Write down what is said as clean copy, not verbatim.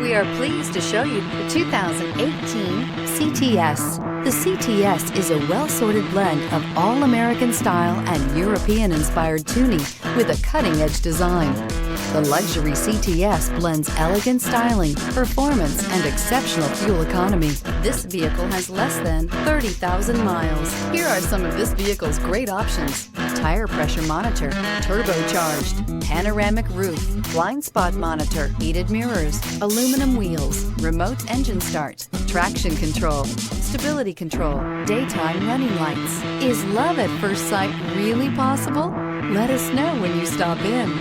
We are pleased to show you the 2018 CTS. The CTS is a well-sorted blend of all-American style and European-inspired tuning with a cutting-edge design. The luxury CTS blends elegant styling, performance, and exceptional fuel economy. This vehicle has less than 30,000 miles. Here are some of this vehicle's great options: tire pressure monitor, turbocharged, panoramic roof, blind spot monitor, heated mirrors, aluminum wheels, remote engine start, traction control, stability control, daytime running lights. Is love at first sight really possible? Let us know when you stop in.